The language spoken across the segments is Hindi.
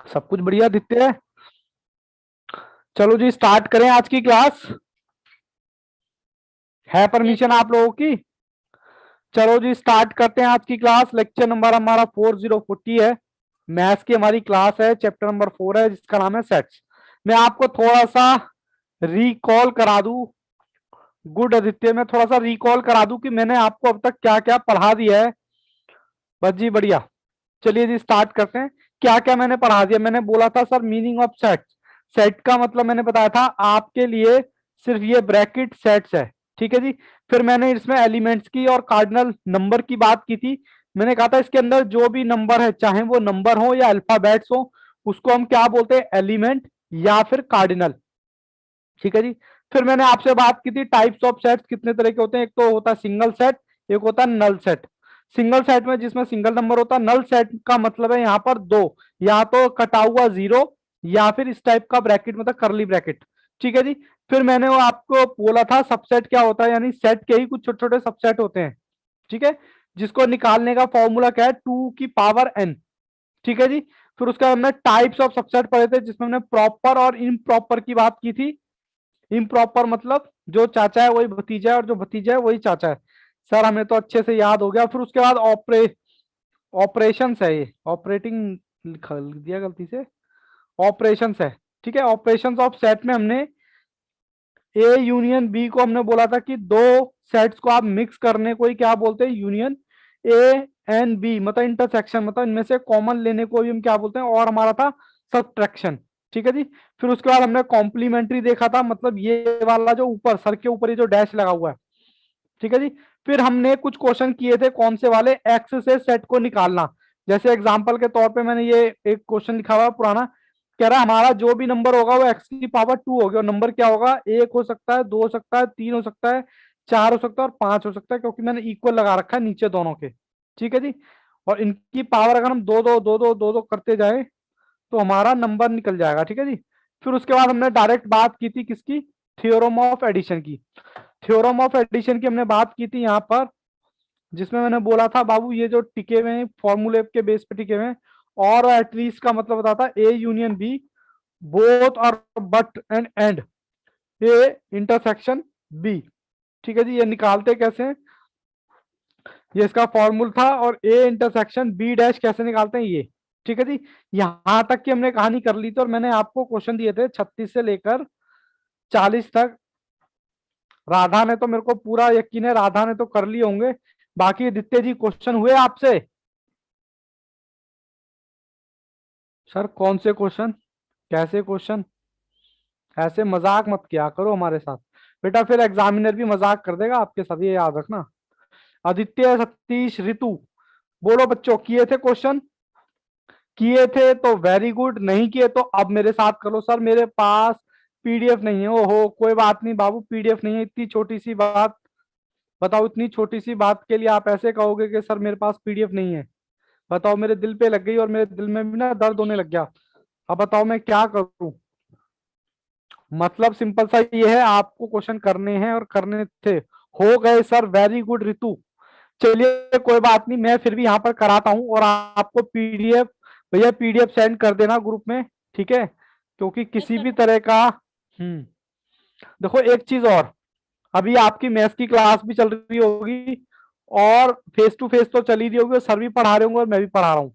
सब कुछ बढ़िया आदित्य है। चलो जी स्टार्ट करें आज की क्लास। है यस परमिशन सर। आप लोगों की? चलो जी स्टार्ट करते हैं आज की क्लास। लेक्चर नंबर हमारा 4040 है। मैथ्स की हमारी क्लास है, चैप्टर नंबर 4 है जिसका नाम है सेट्स। मैं आपको थोड़ा सा रिकॉल करा दूं। गुड आदित्य, मैं थोड़ा सा रिकॉल करा दूं कि मैंने आपको अब तक क्या क्या पढ़ा दिया है। बस जी बढ़िया। चलिए जी स्टार्ट करते हैं। क्या क्या मैंने पढ़ा दिया? मैंने बोला था sir meaning of set. Set का मतलब मैंने बताया था आपके लिए सिर्फ ये ब्रैकेट सेट्स है। ठीक है जी। फिर मैंने इसमें एलिमेंट्स की और कार्डिनल नंबर की बात की थी। मैंने कहा था इसके अंदर जो भी नंबर है, चाहे वो नंबर हो या अल्फाबेट्स हो, उसको हम क्या बोलते हैं? एलिमेंट या फिर कार्डिनल। ठीक है जी। फिर मैंने आपसे बात की थी टाइप्स ऑफ सेट्स कितने तरह के होते हैं। एक तो होता है सिंगल सेट, एक होता है नल सेट। सिंगल सेट में जिसमें सिंगल नंबर होता है। नल सेट का मतलब है यहाँ पर दो, या तो कटा हुआ जीरो या फिर इस टाइप का ब्रैकेट मतलब करली ब्रैकेट। ठीक है जी। फिर मैंने वो आपको बोला था सबसेट क्या होता है, यानी सेट के ही कुछ छोटे छोटे सबसेट होते हैं। ठीक है। जिसको निकालने का फॉर्मूला क्या है? 2 की पावर n। ठीक है जी। फिर उसके बाद हमने टाइप्स ऑफ सबसेट पढ़े थे जिसमें हमने प्रॉपर और इम्प्रॉपर की बात की थी। इम्प्रॉपर मतलब जो चाचा है वही भतीजा है और जो भतीजा है वही चाचा है। सर हमें तो अच्छे से याद हो गया। फिर उसके बाद ऑपरेशन है, ये ऑपरेटिंग लिख दिया गलती से। ऑपरेशन है। ठीक है। ऑपरेशन ऑफ सेट में हमने ए यूनियन बी को हमने बोला था कि दो सेट्स को आप मिक्स करने को ही क्या बोलते हैं? यूनियन। ए एंड बी मतलब इंटरसेक्शन, मतलब इनमें से कॉमन लेने को भी हम क्या बोलते हैं? और हमारा था सब्ट्रैक्शन। ठीक है जी। फिर उसके बाद हमने कॉम्प्लीमेंट्री देखा था, मतलब ये वाला जो ऊपर सर के ऊपर ये जो डैश लगा हुआ है। ठीक है जी। फिर हमने कुछ क्वेश्चन किए थे, कौन से वाले? एक्स से सेट को निकालना। जैसे एग्जांपल के तौर पे मैंने ये एक क्वेश्चन लिखा हुआ है पुराना। कह रहा है हमारा जो भी नंबर होगा वो x की पावर 2 होगी, और नंबर क्या होगा? एक हो सकता है, दो हो सकता है, तीन हो सकता है, चार हो सकता है और पांच हो सकता है, क्योंकि मैंने इक्वल लगा रखा है नीचे दोनों के। ठीक है जी। और इनकी पावर अगर हम दो दो दो दो दो दो करते जाए तो हमारा नंबर निकल जाएगा। ठीक है जी। फिर उसके बाद हमने डायरेक्ट बात की थी किसकी? थ्योरम ऑफ एडिशन की। थ्योरम ऑफ एडिशन की हमने बात की थी यहाँ पर, जिसमें मैंने बोला था बाबू ये जो टिके हुए हैं फॉर्मूले के बेस पे टिके हुए हैं, और एटलीस्ट का मतलब बताता ए यूनियन बी, बोथ और but and A intersection B. ठीक है जी। ये निकालते कैसे हैं? ये इसका फॉर्मूला था। और ए इंटरसेक्शन बी डैश कैसे निकालते हैं ये। ठीक है जी। यहां तक की हमने कहानी कर ली थी, और मैंने आपको क्वेश्चन दिए थे 36 से लेकर 40 तक। राधा ने तो, मेरे को पूरा यकीन है राधा ने तो कर लिए होंगे। बाकी आदित्य जी क्वेश्चन हुए आपसे? सर कौन से क्वेश्चन? कैसे क्वेश्चन? ऐसे मजाक मत किया करो हमारे साथ बेटा, फिर एग्जामिनर भी मजाक कर देगा आपके साथ, ये याद रखना। आदित्य, सतीश, रितु, बोलो बच्चों, किए थे क्वेश्चन? किए थे तो वेरी गुड, नहीं किए तो अब मेरे साथ कर लो। सर मेरे पास पीडीएफ नहीं है। ओहो कोई बात नहीं बाबू, पीडीएफ नहीं है, इतनी छोटी सी बात बताओ। इतनी छोटी सी बात के लिए आप ऐसे कहोगे कि सर मेरे पास पीडीएफ नहीं है? बताओ, मेरे दिल पे लग गई और मेरे दिल में भी ना दर्द होने लग गया। अब बताओ मैं क्या करूं? मतलब सिंपल सा ये है, आपको क्वेश्चन करने हैं और करने थे। हो गए सर, वेरी गुड रितु। चलिए कोई बात नहीं, मैं फिर भी यहाँ पर कराता हूँ, और आपको पीडीएफ, भैया पीडीएफ सेंड कर देना ग्रुप में। ठीक है। क्योंकि यस किसी सर। भी तरह का देखो एक चीज और, अभी आपकी मैथ्स की क्लास भी चल रही होगी, और फेस टू फेस तो चली रही होगी, और सर भी पढ़ा रहे होंगे और मैं भी पढ़ा रहा हूँ।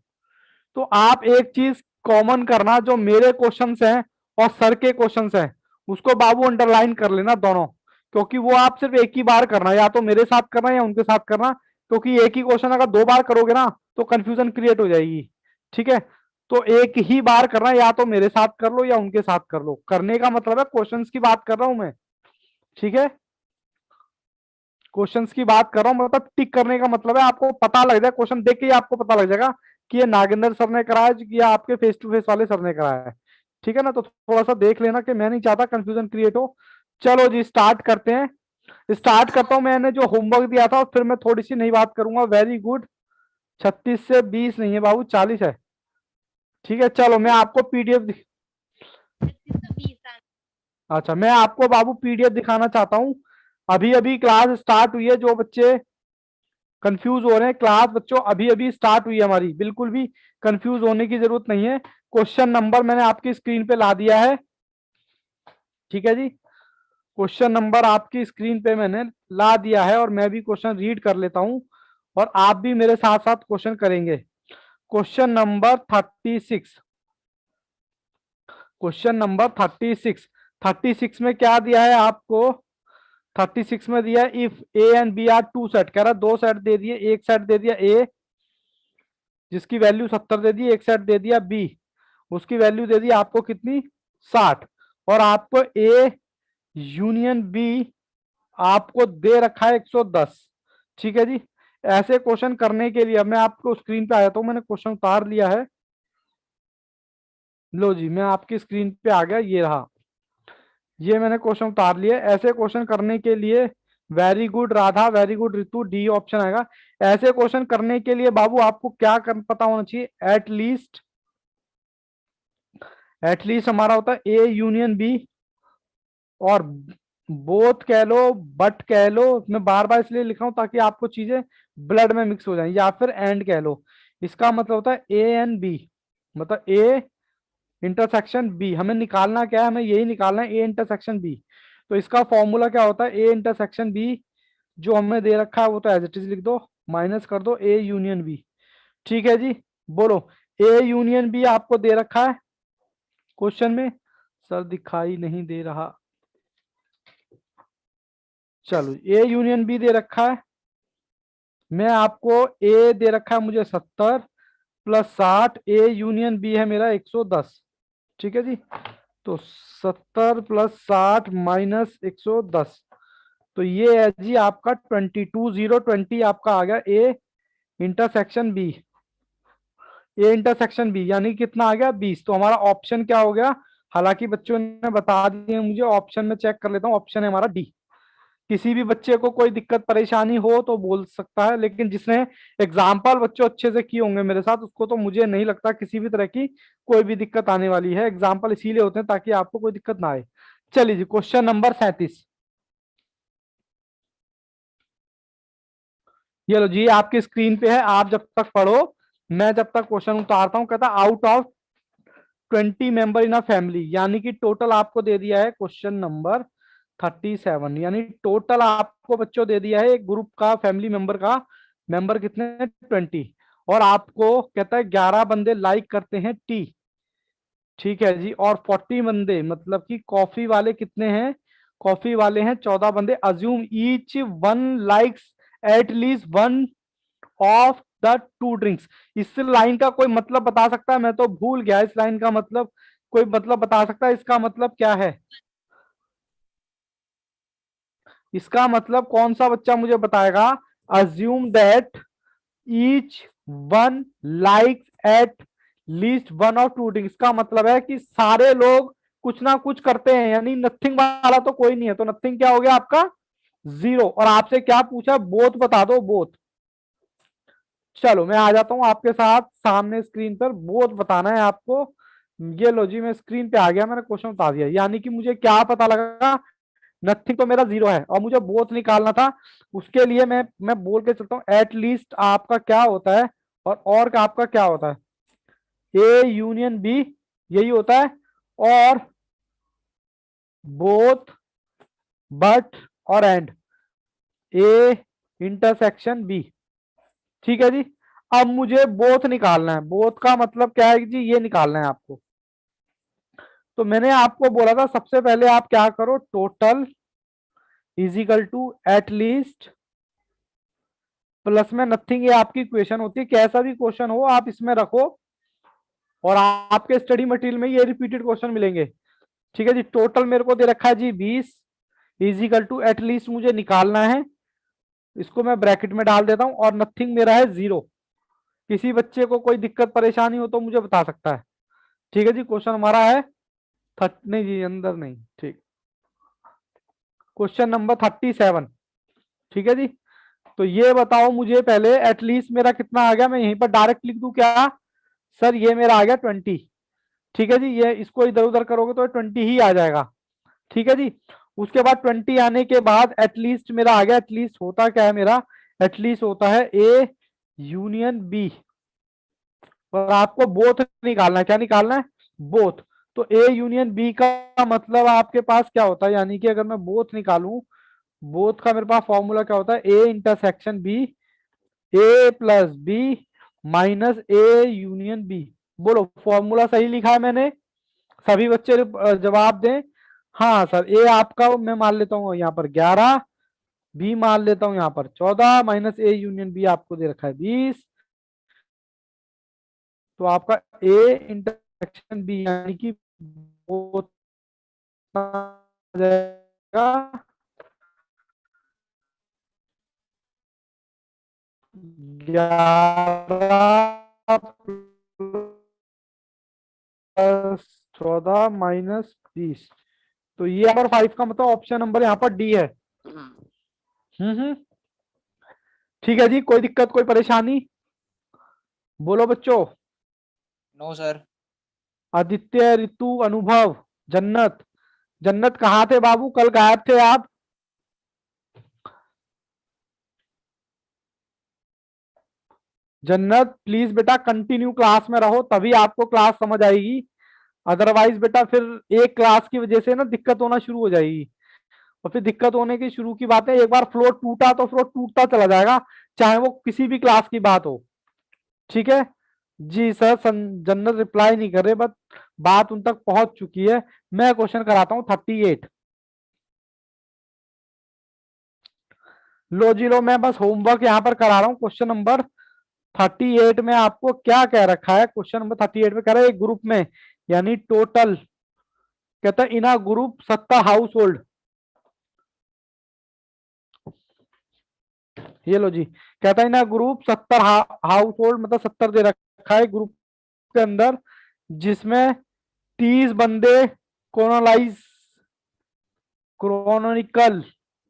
तो आप एक चीज कॉमन करना, जो मेरे क्वेश्चंस हैं और सर के क्वेश्चंस हैं उसको बाबू अंडरलाइन कर लेना दोनों। क्योंकि वो आप सिर्फ एक ही बार करना, या तो मेरे साथ करना या उनके साथ करना। क्योंकि एक ही क्वेश्चन अगर दो बार करोगे ना तो कंफ्यूजन क्रिएट हो जाएगी। ठीक है। तो एक ही बार करना, या तो मेरे साथ कर लो या उनके साथ कर लो। करने का मतलब है क्वेश्चंस की बात कर रहा हूं मैं। ठीक है। क्वेश्चंस की बात कर रहा हूं, मतलब टिक करने का मतलब है आपको पता लग जाए, क्वेश्चन देख के ही आपको पता लग जाएगा कि ये नागेंद्र सर ने कराया है या आपके फेस टू फेस वाले सर ने कराया है। ठीक है ना? तो थोड़ा सा देख लेना कि मैं नहीं चाहता कंफ्यूजन क्रिएट हो। चलो जी स्टार्ट करते हैं। स्टार्ट करता हूं। मैंने जो होमवर्क दिया था फिर मैं थोड़ी सी नई बात करूंगा। Very good. 36 से 20 नहीं है बाबू, 40 है। ठीक है। चलो मैं आपको पीडीएफ, 36 से 20 अच्छा मैं आपको बाबू पीडीएफ दिखाना चाहता हूँ। अभी अभी क्लास स्टार्ट हुई है। जो बच्चे कंफ्यूज हो रहे हैं, क्लास बच्चों अभी अभी स्टार्ट हुई है हमारी, बिल्कुल भी कंफ्यूज होने की जरूरत नहीं है। क्वेश्चन नंबर मैंने आपकी स्क्रीन पे ला दिया है, ठीक है जी। क्वेश्चन नंबर आपकी स्क्रीन पे मैंने ला दिया है और मैं भी क्वेश्चन रीड कर लेता हूं और आप भी मेरे साथ साथ क्वेश्चन करेंगे। Question number 36, question number 36। 36 में क्या दिया है आपको? 36 में दिया if A and B are two set, कह रहा दो सेट दे दिए, एक सेट दे दिया ए जिसकी वैल्यू 70 दे दी, एक सेट दे दिया बी उसकी वैल्यू दे दी आपको कितनी 60, और आपको ए यूनियन बी आपको दे रखा है 110, ठीक है जी। ऐसे क्वेश्चन करने के लिए अब मैं आपको स्क्रीन पे आया तो मैंने क्वेश्चन उतार लिया है, लो जी मैं आपकी स्क्रीन पे आ गया, ये रहा, ये मैंने क्वेश्चन उतार लिया। ऐसे क्वेश्चन करने के लिए very good Radha, very good Ritu, D option आएगा। ऐसे क्वेश्चन करने के लिए बाबू आपको क्या पता होना चाहिए? एटलीस्ट हमारा होता है ए यूनियन बी, और बोथ कह लो, बट कह लो, मैं बार बार इसलिए लिखा हूं ताकि आपको चीजें ब्लड में मिक्स हो जाए, या फिर एंड कह लो। इसका मतलब होता है ए एंड बी, मतलब ए इंटरसेक्शन बी। हमें निकालना क्या है? हमें यही निकालना है, ए इंटरसेक्शन बी। तो इसका फॉर्मूला क्या होता है? ए इंटरसेक्शन बी जो हमें दे रखा है वो तो एज इट इज लिख दो, माइनस कर दो ए यूनियन बी, ठीक है जी। बोलो, ए यूनियन बी आपको दे रखा है क्वेश्चन में, सर दिखाई नहीं दे रहा, चलो ए यूनियन बी दे रखा है, मैं आपको ए दे रखा है मुझे 70 प्लस 60, ए यूनियन बी है मेरा 110, ठीक है जी। तो 70 प्लस 60 माइनस 110, तो ये है जी आपका 22 आपका आ गया A intersection B, A intersection B यानी कितना आ गया 20। तो हमारा ऑप्शन क्या हो गया? हालांकि बच्चों ने बता दिए मुझे, ऑप्शन में चेक कर लेता हूँ, ऑप्शन है हमारा डी। किसी भी बच्चे को कोई दिक्कत परेशानी हो तो बोल सकता है, लेकिन जिसने एग्जाम्पल बच्चों अच्छे से किए होंगे मेरे साथ उसको तो मुझे नहीं लगता किसी भी तरह की कोई भी दिक्कत आने वाली है। एग्जाम्पल इसीलिए होते हैं ताकि आपको कोई दिक्कत ना आए। चलिए जी, क्वेश्चन नंबर 37, ये लो जी आपकी स्क्रीन पे है, आप जब तक पढ़ो मैं जब तक क्वेश्चन उतारता हूं। कहता out of 20 member in a family, यानी कि टोटल आपको दे दिया है क्वेश्चन नंबर 37, यानी टोटल आपको बच्चों दे दिया है एक ग्रुप का, फैमिली मेंबर का मेंबर कितने हैं 20, और आपको कहता है 11 बंदे लाइक करते हैं टी, ठीक है जी, और 40 बंदे मतलब कि कॉफी वाले कितने हैं? कॉफी वाले हैं 14 बंदे। Assume each one likes at least one of the two drinks. इस लाइन का कोई मतलब बता सकता है? मैं तो भूल गया इस लाइन का मतलब, कोई मतलब बता सकता है इसका मतलब क्या है? इसका मतलब कौन सा बच्चा मुझे बताएगा? Assume that each one likes at least one और टू ड्रिंक्स, का मतलब है कि सारे लोग कुछ ना कुछ करते हैं, यानी नथिंग वाला तो कोई नहीं है, तो नथिंग क्या हो गया आपका? जीरो। और आपसे क्या पूछा? बोथ बता दो, बोथ। चलो मैं आ जाता हूं आपके साथ सामने स्क्रीन पर, बोथ बताना है आपको। ये लो जी मैं स्क्रीन पे आ गया, मैंने क्वेश्चन बता दिया, यानी कि मुझे क्या पता लगा? नथिंग तो मेरा जीरो है और मुझे बोथ निकालना था। उसके लिए मैं बोल के चलता हूँ, एट लीस्ट आपका क्या होता है और का आपका क्या होता है? ए यूनियन बी यही होता है, और बोथ, बट और एंड, ए इंटरसेक्शन बी, ठीक है जी। अब मुझे बोथ निकालना है, बोथ का मतलब क्या है जी? ये निकालना है आपको। तो मैंने आपको बोला था सबसे पहले आप क्या करो, total is equal to at least plus में नथिंग, ये आपकी इक्वेशन होती है, कैसा भी क्वेश्चन हो आप इसमें रखो और आपके स्टडी मटेरियल में ये रिपीटेड क्वेश्चन मिलेंगे, ठीक है जी। टोटल मेरे को दे रखा है जी 20 इज इक्वल टू एटलीस्ट मुझे निकालना है, इसको मैं ब्रैकेट में डाल देता हूं, और नथिंग मेरा है जीरो। किसी बच्चे को कोई दिक्कत परेशानी हो तो मुझे बता सकता है, ठीक है जी। क्वेश्चन हमारा है नहीं जी अंदर नहीं, ठीक, क्वेश्चन नंबर 37, ठीक है जी। तो ये बताओ मुझे पहले एटलीस्ट मेरा कितना आ गया, मैं यहीं पर डायरेक्ट लिख दूं क्या? सर ये मेरा आ गया 20, ठीक है जी। ये इसको इधर उधर करोगे तो 20 ही आ जाएगा, ठीक है जी। उसके बाद 20 आने के बाद एटलीस्ट मेरा आ गया, एटलीस्ट होता क्या है मेरा? एटलीस्ट होता है ए यूनियन बी, और आपको बोथ निकालना है। क्या निकालना है? बोथ। तो ए यूनियन बी का मतलब आपके पास क्या होता है, यानी कि अगर मैं बोथ निकालूं, बोथ का मेरे पास फॉर्मूला क्या होता है? A intersection B, A plus B minus A union B. बोलो फॉर्मूला सही लिखा है मैंने? सभी बच्चे जवाब दें। हाँ सर, ए आपका मैं मान लेता हूँ यहाँ पर 11, बी मान लेता हूँ यहाँ पर 14, माइनस ए यूनियन बी आपको दे रखा है 20। तो आपका ए इंटरसेक्शन बी यानी कि वो जाएगा 11 प्लस 14 माइनस 20। तो ये नंबर 5 का मतलब ऑप्शन नंबर यहाँ पर डी है। हम्म। ठीक है जी, कोई दिक्कत कोई परेशानी? बोलो बच्चों। No sir. आदित्य, ऋतु, अनुभव, जन्नत। जन्नत कहाँ थे बाबू, कल गायब थे आप? जन्नत प्लीज बेटा कंटिन्यू क्लास में रहो, तभी आपको क्लास समझ आएगी। अदरवाइज बेटा फिर एक क्लास की वजह से ना दिक्कत होना शुरू हो जाएगी, और फिर दिक्कत होने की शुरू की बात है, एक बार फ्लो टूटा तो फ्लो टूटता चला जाएगा, चाहे वो किसी भी क्लास की बात हो। ठीक है जी सर। जन्नत रिप्लाई नहीं कर रहे, बट बात उन तक पहुंच चुकी है। मैं क्वेश्चन कराता हूं 38। लो जी लो, मैं बस होमवर्क यहाँ पर करा रहा हूँ। क्वेश्चन नंबर 38 में आपको क्या कह रखा है? क्वेश्चन नंबर 38 में कह रहा है एक ग्रुप में, यानी टोटल, कहता है इन अ ग्रुप 70 हाउस होल्ड। ये लो जी, कहता है इन अ ग्रुप 70 हाउस होल्ड, मतलब 70 दे रखा है ग्रुप के अंदर, जिसमें 30 बंदे क्रोनोलाइज क्रोनोनिकल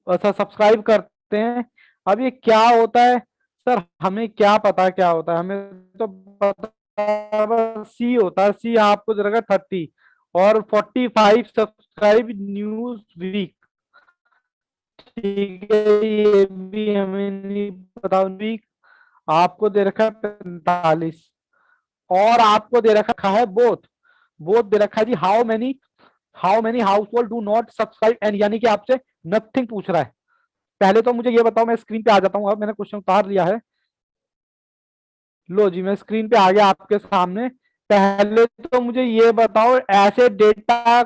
अच्छा सब्सक्राइब करते हैं। अब ये क्या होता है सर? हमें क्या पता क्या होता है? हमें तो पता सी होता है। सी आपको दे रखा 30 और 45 सब्सक्राइब न्यूज वीक। ठीक है, ये भी हमें नहीं पता वीक। आपको दे रखा है 45, और आपको दे रखा है बोथ। बोथ दे रखा है जी how many household do not subscribe and, यानी कि आपसे नथिंग पूछ रहा है। पहले तो मुझे ये बताओ, मैं स्क्रीन पे आ जाता हूं, अब मैंने क्वेश्चन उतार लिया है। लो जी, मैं स्क्रीन पे आ गया आपके सामने। पहले तो मुझे ये बताओ, ऐसे डेटा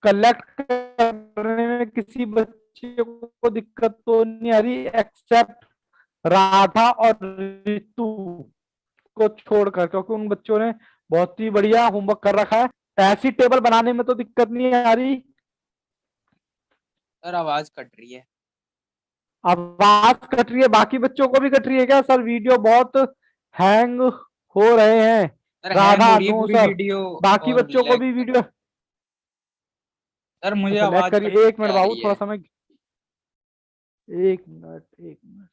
कलेक्ट करने में किसी बच्चे को दिक्कत तो नहीं आ रही, एक्सेप्ट राधा और ऋतु को छोड़कर, क्योंकि उन बच्चों ने बहुत ही बढ़िया होमवर्क कर रखा है। ऐसी टेबल बनाने में तो दिक्कत नहीं आ रही? सर आवाज कट रही है। आवाज कट रही है? बाकी बच्चों को भी कट रही है क्या सर? वीडियो बहुत हैंग हो रहे हैं। सर हैंग हो राधा रही है नो पूरी सर, वीडियो। बाकी और बच्चों को लैग भी कर वीडियो। सर मुझे अच्छा लैग आवाज कट करिए, एक के मिनट आ बाबू, रही थोड़ा है। समय, एक मिनट एक मिनट।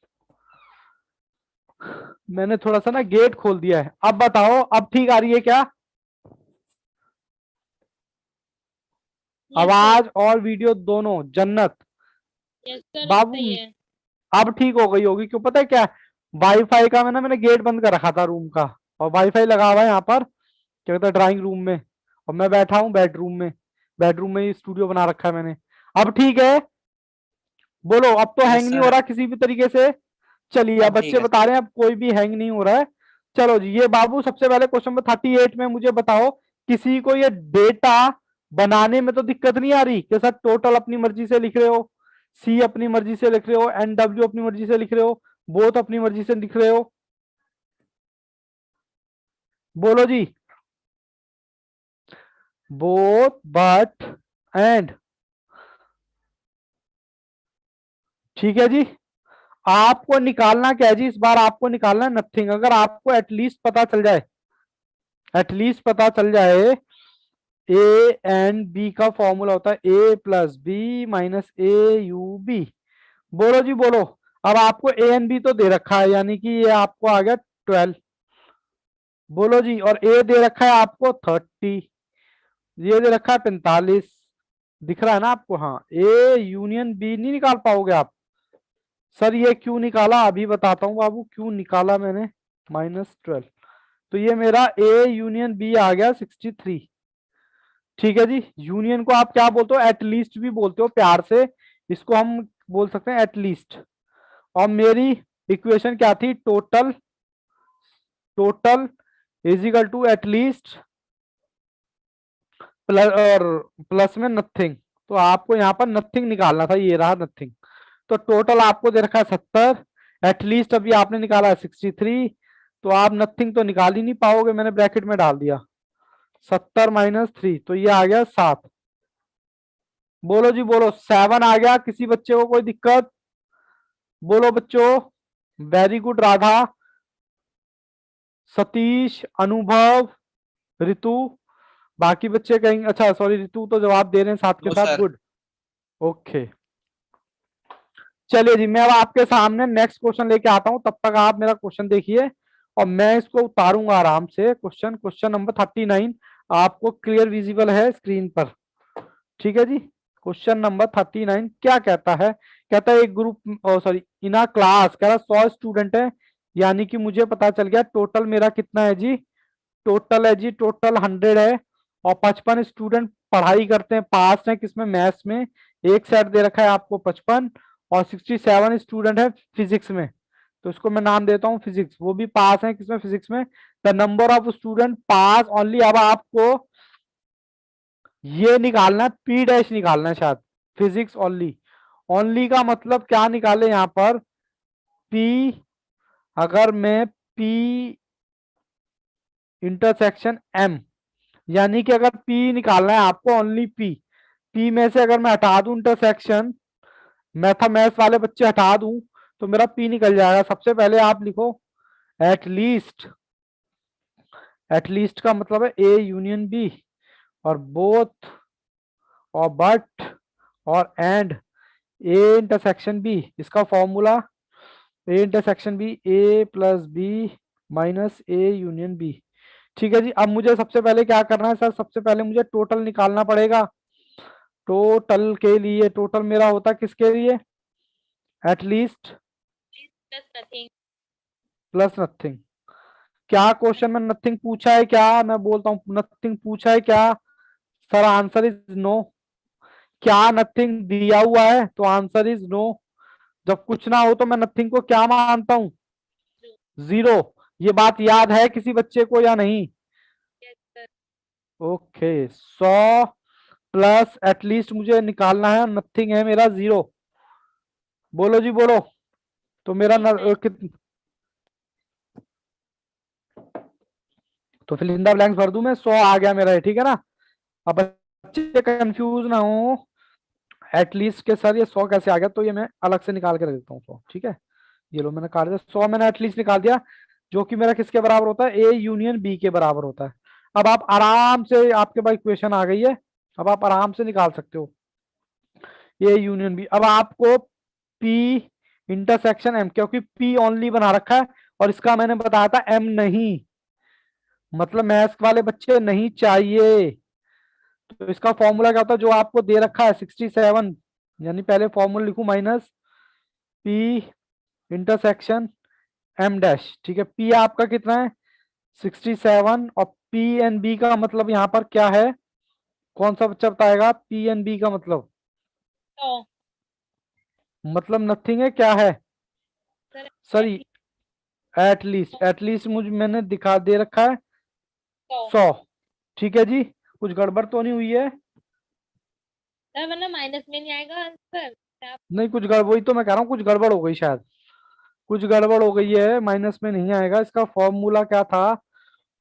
मैंने थोड़ा सा ना गेट खोल दिया है। अब बताओ, अब ठीक आ रही है क्या यस सर। आवाज और वीडियो दोनों? जन्नत यस सर, अब बाबू सही है। अब ठीक हो गई होगी, क्यों पता है क्या? वाईफाई का मैंने गेट बंद कर रखा था रूम का, और वाईफाई लगा हुआ है यहाँ पर, क्या कहता है, ड्राइंग रूम में, और मैं बैठा हूँ बेडरूम में। बेडरूम में ही स्टूडियो बना रखा है मैंने। अब ठीक है? बोलो, अब तो यस हैंग नहीं हो सर। रहा किसी भी तरीके से? चलिए, अब अब ठीक बच्चे है बता सर। रहे हैं अब कोई भी हैंग नहीं हो रहा है। चलो जी, ये बाबू सबसे पहले क्वेश्चन नंबर 38 में मुझे बताओ, किसी को ये डेटा बनाने में तो दिक्कत नहीं आ रही कि सर टोटल अपनी मर्जी से लिख रहे हो, सी अपनी मर्जी से लिख रहे हो, एन डब्ल्यू अपनी मर्जी से लिख रहे हो, बोथ अपनी मर्जी से लिख रहे हो? बोलो जी। Both, but, and. ठीक है जी। आपको निकालना क्या है जी इस बार? आपको निकालना है नथिंग। अगर आपको एटलीस्ट पता चल जाए, एटलीस्ट पता चल जाए, ए एंड बी का फॉर्मूला होता है A plus B minus A U B. बोलो जी बोलो। अब आपको ए एंड बी तो दे रखा है, यानी कि ये आपको आ गया 12। बोलो जी, और ए दे रखा है आपको 30, ये दे रखा है 45। दिख रहा है ना आपको? हाँ, ए यूनियन बी नहीं निकाल पाओगे आप? सर ये क्यों निकाला, अभी बताता हूँ बाबू क्यों निकाला मैंने। -12, तो ये मेरा ए यूनियन बी आ गया 63। ठीक है जी, यूनियन को आप क्या बोलते हो, एटलीस्ट भी बोलते हो प्यार से, इसको हम बोल सकते हैं एटलीस्ट। और मेरी इक्वेशन क्या थी, total, total is equal to at least plus, और प्लस में नथिंग। तो आपको यहाँ पर नथिंग निकालना था, ये रहा नथिंग। तो टोटल आपको दे रखा है 70, एटलीस्ट अभी आपने निकाला है 63, तो आप नथिंग तो निकाल ही नहीं पाओगे, मैंने ब्रैकेट में डाल दिया 70 माइनस 3, तो ये आ गया 7। बोलो जी बोलो, 7 आ गया, किसी बच्चे को कोई दिक्कत? बोलो बच्चों, वेरी गुड राधा, सतीश, अनुभव, ऋतु, बाकी बच्चे कहेंगे, अच्छा सॉरी ऋतु तो जवाब दे रहे हैं साथ के नो साथ, सर। Good, okay. चलिए जी, मैं अब आपके सामने नेक्स्ट क्वेश्चन लेके आता हूं, तब तक आप मेरा क्वेश्चन देखिए और मैं इसको उतारूंगा आराम से। क्वेश्चन, क्वेश्चन नंबर 39 आपको क्लियर विजिबल है स्क्रीन पर, ठीक है जी। क्वेश्चन नंबर 39 क्या कहता है, कहता है एक ग्रुप, सॉरी इन अ क्लास, कह रहा 100 स्टूडेंट है, यानी कि मुझे पता चल गया टोटल मेरा कितना है जी, टोटल है जी, टोटल 100 है, और 55 स्टूडेंट पढ़ाई करते हैं, पास है किसमें, मैथ्स में, एक सेट दे रखा है आपको 55, और 67 स्टूडेंट है फिजिक्स में, तो इसको मैं नाम देता हूं फिजिक्स, वो भी पास है किसमें, फिजिक्स में। The number of student pass only, अब आपको ये निकालना है, पी डैश निकालना है शायद, फिजिक्स ओनली, ओनली का मतलब क्या निकाले यहां पर, पी, अगर मैं पी इंटरसेक्शन एम, यानी कि अगर पी निकालना है आपको ओनली पी, पी में से अगर मैं हटा दूं इंटरसेक्शन, मैथमेटिक्स वाले बच्चे हटा दूं, तो मेरा पी निकल जाएगा। सबसे पहले आप लिखो एटलीस्ट, एटलीस्ट का मतलब है ए यूनियन बी, और बोथ, और बट, और एंड, ए इंटरसेक्शन बी, इसका formula A intersection B, A plus B minus A union B. ठीक है जी, अब मुझे सबसे पहले क्या करना है सर, सबसे पहले मुझे टोटल निकालना पड़ेगा। टोटल के लिए, टोटल मेरा होता है किसके लिए, at least plus nothing. Plus nothing. क्या क्वेश्चन में नथिंग पूछा है क्या, मैं बोलता हूँ नथिंग पूछा है क्या, सर आंसर इज नो। क्या नथिंग दिया हुआ है, तो आंसर इज नो। जब कुछ ना हो तो मैं नथिंग को क्या मानता हूं, जीरो। ये बात याद है किसी बच्चे को या नहीं? Yes sir. Okay, 100 plus at least मुझे निकालना है, नथिंग है मेरा 0। बोलो जी बोलो, तो मेरा तो फिल इन द ब्लैंक्स भर दूं मैं, 100 आ गया मेरा, ठीक है ना। अब बच्चे कंफ्यूज ना हो एटलीस्ट के सर ये 100 कैसे आ गया, तो ये मैं अलग से निकाल के रख देता हूँ 100, ठीक है। ये लो मैंने काट दिया, 100 मैंने एटलीस्ट निकाल दिया, जो कि मेरा किसके बराबर होता है, ए यूनियन बी के बराबर होता है। अब आप आराम से, आपके पास इक्वेशन आ गई है, अब आप आराम से निकाल सकते हो ए यूनियन बी। अब आपको पी इंटरसेक्शन एम, क्योंकि पी ओनली बना रखा है और इसका मैंने बताया था एम नहीं, मतलब मैथ्स वाले बच्चे नहीं चाहिए। तो इसका फॉर्मूला क्या होता है, जो आपको दे रखा है 67, यानी पहले फॉर्मूला लिखू minus P intersection M dash, ठीक है। पी आपका कितना है 67, और पी एन बी का मतलब यहाँ पर क्या है, कौन सा बच्चा बताएगा, पी एन बी का मतलब, तो मतलब नथिंग है, क्या है सर सॉरी, एटलीस्ट, एटलीस्ट मुझे मैंने दिखा दे रखा है तो 100, ठीक है जी। कुछ गड़बड़ तो नहीं हुई है? सर मतलब माइनस में नहीं आएगा आंसर आप। नहीं कुछ गड़बड़, वही तो मैं कह रहा हूँ, कुछ गड़बड़ हो गई शायद, कुछ गड़बड़ हो गई है, माइनस में नहीं आएगा। इसका फॉर्मूला क्या था,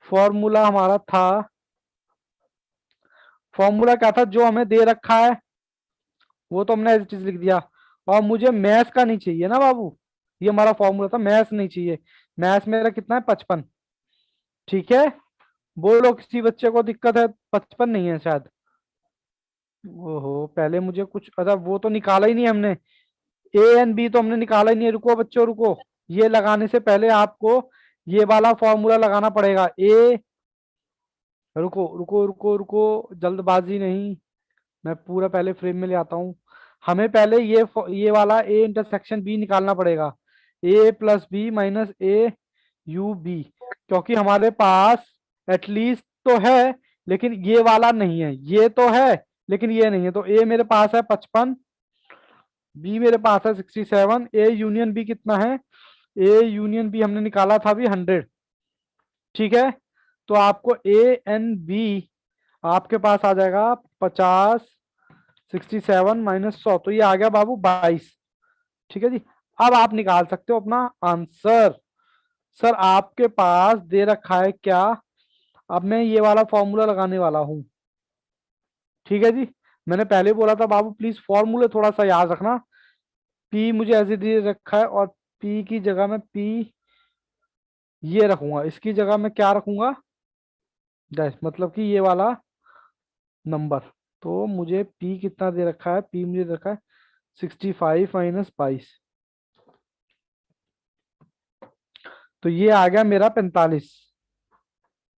फॉर्मूला हमारा था, फॉर्मूला क्या था जो हमें दे रखा है वो तो हमने ऐसी चीज लिख दिया, और मुझे मैथ्स का नहीं चाहिए ना बाबू, ये हमारा फॉर्मूला था, मैथ्स नहीं चाहिए। मैथ्स मेरा कितना है 55, ठीक है। बोलो किसी बच्चे को दिक्कत है, 55 नहीं है शायद, ओहो पहले मुझे कुछ, अच्छा वो तो निकाला ही नहीं हमने, ए एन बी तो हमने निकाला ही नहीं है। रुको बच्चों रुको, ये लगाने से पहले आपको ये वाला फॉर्मूला लगाना पड़ेगा, ए, रुको रुको रुको रुको, जल्दबाजी नहीं, मैं पूरा पहले फ्रेम में ले आता हूँ। हमें पहले ये वाला ए इंटरसेक्शन बी निकालना पड़ेगा, A plus B minus A U B. क्योंकि हमारे पास एटलीस्ट तो है लेकिन ये वाला नहीं है, ये तो है लेकिन ये नहीं है। तो ए मेरे पास है 55, बी मेरे पास है 67, ए यूनियन बी कितना है, ए यूनियन बी हमने निकाला था अभी 100। ठीक है, तो आपको ए एन बी आपके पास आ जाएगा 50, 67 माइनस 100, तो ये आ गया बाबू 22। ठीक है जी, अब आप निकाल सकते हो अपना आंसर। सर आपके पास दे रखा है क्या, अब मैं ये वाला फॉर्मूला लगाने वाला हूं। ठीक है जी, मैंने पहले बोला था बाबू प्लीज फॉर्मूले थोड़ा सा याद रखना। पी मुझे ऐसे दे रखा है और पी की जगह में पी ये रखूंगा, इसकी जगह में क्या रखूंगा, डैश, मतलब कि ये वाला नंबर। तो मुझे पी कितना दे रखा है, पी मुझे दे रखा है 65 माइनस 22, तो ये आ गया मेरा 45।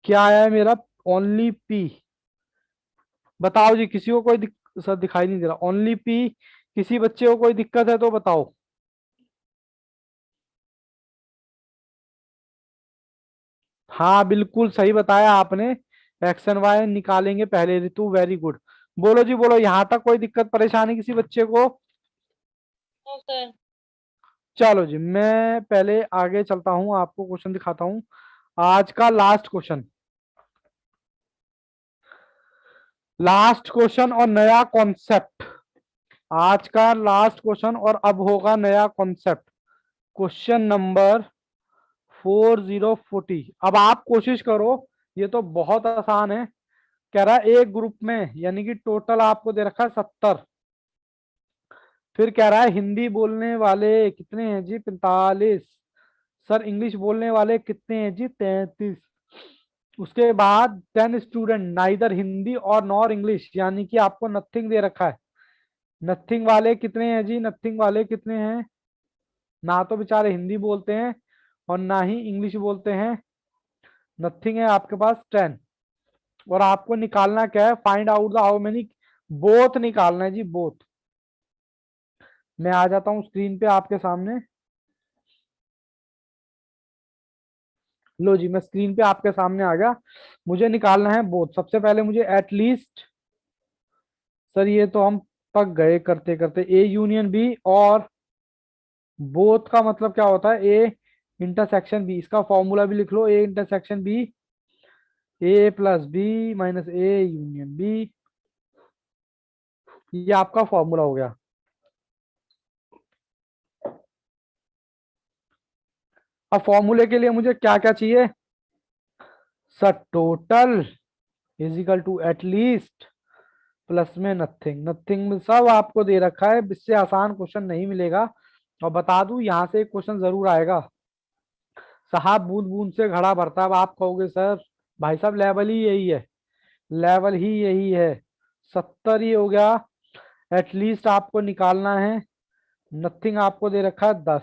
क्या आया है मेरा, ओनली पी। बताओ जी, किसी को कोई सर दिखाई नहीं दे रहा, ओनली पी। किसी बच्चे को कोई दिक्कत है तो बताओ। हाँ बिल्कुल सही बताया आपने, एक्स एंड वाई निकालेंगे पहले ऋतु, वेरी गुड। बोलो जी बोलो, यहाँ तक कोई दिक्कत परेशानी किसी बच्चे को। No sir. चलो जी, मैं पहले आगे चलता हूँ, आपको क्वेश्चन दिखाता हूँ। आज का लास्ट क्वेश्चन, लास्ट क्वेश्चन और नया कॉन्सेप्ट। आज का लास्ट क्वेश्चन और अब होगा नया कॉन्सेप्ट। Question number 4040। अब आप कोशिश करो, ये तो बहुत आसान है। कह रहा है एक ग्रुप में, यानी कि टोटल आपको दे रखा है 70। फिर कह रहा है हिंदी बोलने वाले कितने हैं जी, 45। सर इंग्लिश बोलने वाले कितने हैं जी, 33। उसके बाद 10 स्टूडेंट नाइदर हिंदी और नॉर इंग्लिश, यानी कि आपको नथिंग दे रखा है। नथिंग वाले कितने हैं जी, नथिंग वाले कितने हैं, ना तो बेचारे हिंदी बोलते हैं और ना ही इंग्लिश बोलते हैं। नथिंग है आपके पास 10। और आपको निकालना क्या है, find out the how many, both निकालना है जी, बोथ। मैं आ जाता हूं स्क्रीन पे आपके सामने। लो जी, मैं स्क्रीन पे आपके सामने आ गया। मुझे निकालना है बोथ। सबसे पहले मुझे एटलीस्ट, सर ये तो हम पक गए करते करते, ए यूनियन बी और बोथ का मतलब क्या होता है, ए इंटरसेक्शन बी। इसका फॉर्मूला भी लिख लो, A intersection B, A plus B minus A union B. ये आपका फॉर्मूला हो गया। अब फॉर्मूले के लिए मुझे क्या क्या चाहिए, sir total is equal to at least plus में नथिंग। नथिंग में सब आपको दे रखा है, इससे आसान क्वेश्चन नहीं मिलेगा। और बता दूं, यहां से एक क्वेश्चन जरूर आएगा, साहब बूंद बूंद से घड़ा भरता है। अब आप कहोगे सर भाई साहब लेवल ही यही है, लेवल ही यही है। 70 ही हो गया, एटलीस्ट आपको निकालना है। नथिंग आपको दे रखा है 10,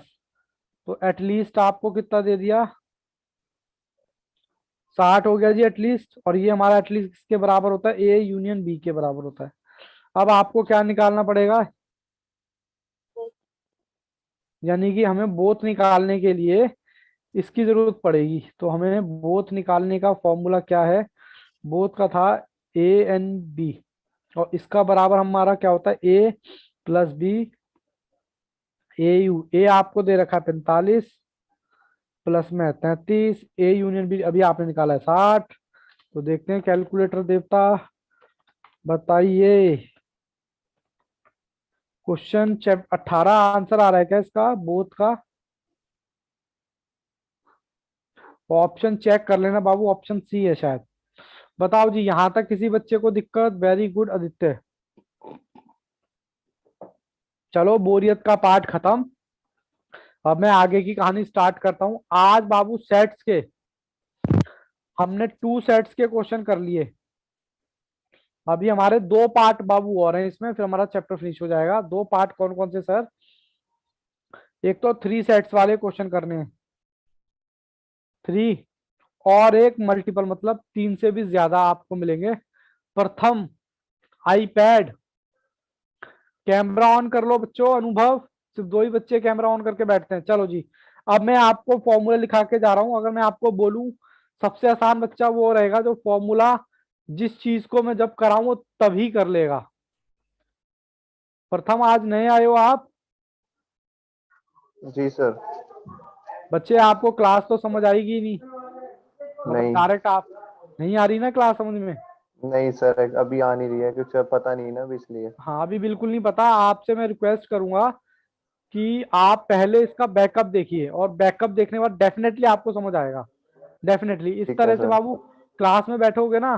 तो एटलीस्ट आपको कितना दे दिया, 60 हो गया जी एटलीस्ट। और ये हमारा एटलीस्ट किसके बराबर होता है, ए यूनियन बी के बराबर होता है। अब आपको क्या निकालना पड़ेगा, यानी कि हमें बोथ निकालने के लिए इसकी जरूरत पड़ेगी। तो हमें बोथ निकालने का फॉर्मूला क्या है, बोथ का था ए एन बी, और इसका बराबर हमारा क्या होता है, A plus B A you. ए आपको दे रखा है 45 प्लस में 33, ए यूनियन बी अभी आपने निकाला है 60। तो देखते हैं कैलकुलेटर देवता, बताइए। क्वेश्चन 18 आंसर आ रहा है क्या इसका, बोथ का। ऑप्शन चेक कर लेना बाबू, ऑप्शन सी है शायद। बताओ जी, यहां तक किसी बच्चे को दिक्कत, वेरी गुड आदित्य। चलो बोरियत का पार्ट खत्म, अब मैं आगे की कहानी स्टार्ट करता हूं। आज बाबू सेट्स के हमने 2 सेट्स के क्वेश्चन कर लिए। अभी हमारे 2 पार्ट बाबू और हैं इसमें, फिर हमारा चैप्टर फिनिश हो जाएगा। 2 पार्ट कौन कौन से सर, एक तो 3 सेट्स वाले क्वेश्चन करने हैं, 3, और एक मल्टीपल, मतलब 3 से भी ज्यादा आपको मिलेंगे। प्रथम आईपैड, कैमरा ऑन कर लो बच्चों। अनुभव, सिर्फ 2 ही बच्चे कैमरा ऑन करके बैठते हैं। चलो जी, अब मैं आपको फॉर्मूला लिखा के जा रहा हूं। अगर मैं आपको बोलूं सबसे आसान बच्चा वो रहेगा जो फॉर्मूला जिस चीज को मैं जब कराऊं वो तभी कर लेगा। प्रथम आज नए आए हो आप जी सर। बच्चे, आपको क्लास तो समझ आएगी नहीं, मतलब नहीं डायरेक्ट आप नहीं आ रही ना क्लास समझ में। नहीं सर, अभी आ नहीं रही है, कुछ पता नहीं ना अभी इसलिए। हाँ अभी बिल्कुल नहीं पता। आपसे मैं रिक्वेस्ट करूंगा कि आप पहले इसका बैकअप देखिए और बैकअप देखने के बाद डेफिनेटली आपको समझ आएगा। डेफिनेटली इस ठीक है तरह से सर। बाबू क्लास में बैठोगे ना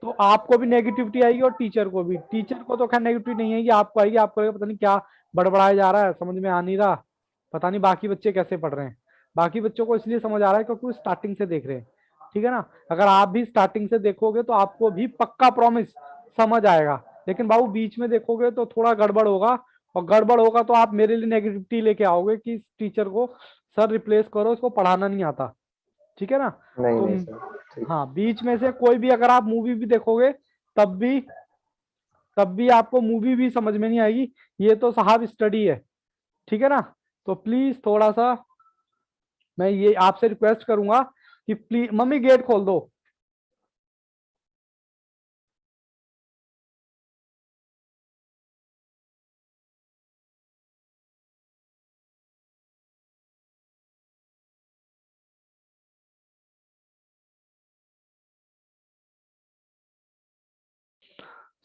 तो आपको भी नेगेटिविटी आएगी और टीचर को भी। टीचर को तो खैर नेगेटिविटी नहीं आएगी, आपको आएगी। आपको लगेगा पता नहीं क्या बड़बड़ाया जा रहा है, समझ में आ नहीं रहा, पता नहीं बाकी बच्चे कैसे पढ़ रहे हैं। बाकी बच्चों को इसलिए समझ आ रहा है क्योंकि वो स्टार्टिंग से देख रहे हैं। ठीक है ना। अगर आप भी स्टार्टिंग से देखोगे तो आपको भी पक्का प्रॉमिस समझ आएगा। लेकिन बाबू बीच में देखोगे तो थोड़ा गड़बड़ होगा, और गड़बड़ होगा तो आप मेरे लिए नेगेटिविटी लेके आओगे कि इस टीचर को सर रिप्लेस करो, इसको पढ़ाना नहीं आता। ठीक है ना। नहीं तो नहीं सर, ठीक। हाँ बीच में से कोई भी अगर आप मूवी भी देखोगे तब भी आपको मूवी भी समझ में नहीं आएगी। ये तो साहब स्टडी है। ठीक है ना। तो प्लीज थोड़ा सा मैं ये आपसे रिक्वेस्ट करूंगा कि प्लीज मम्मी गेट खोल दो।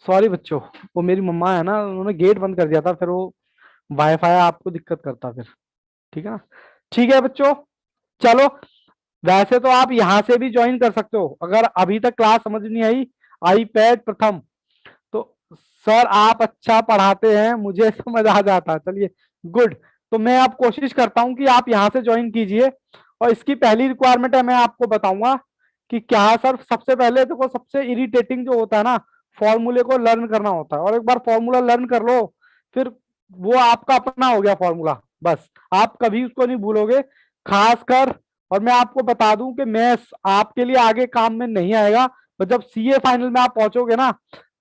सॉरी बच्चों, वो मेरी मम्मा है ना, उन्होंने गेट बंद कर दिया था, फिर वो वाईफाई आपको दिक्कत करता फिर। ठीक है ना। ठीक है बच्चों, चलो वैसे तो आप यहाँ से भी ज्वाइन कर सकते हो अगर अभी तक क्लास समझ नहीं आई। आईपैड प्रथम तो सर आप अच्छा पढ़ाते हैं, मुझे समझ आ जाता है। चलिए गुड। तो मैं अब कोशिश करता हूं कि आप यहाँ से ज्वाइन कीजिए। और इसकी पहली रिक्वायरमेंट है, मैं आपको बताऊंगा कि क्या है सर। सबसे पहले देखो सबसे इरिटेटिंग जो होता है ना, फॉर्मूले को लर्न करना होता है। और एक बार फॉर्मूला लर्न कर लो फिर वो आपका अपना हो गया फॉर्मूला, बस आप कभी उसको नहीं भूलोगे। खासकर और मैं आपको बता दूं कि मैथ्स आपके लिए आगे काम में नहीं आएगा, पर जब सीए फाइनल में आप पहुंचोगे ना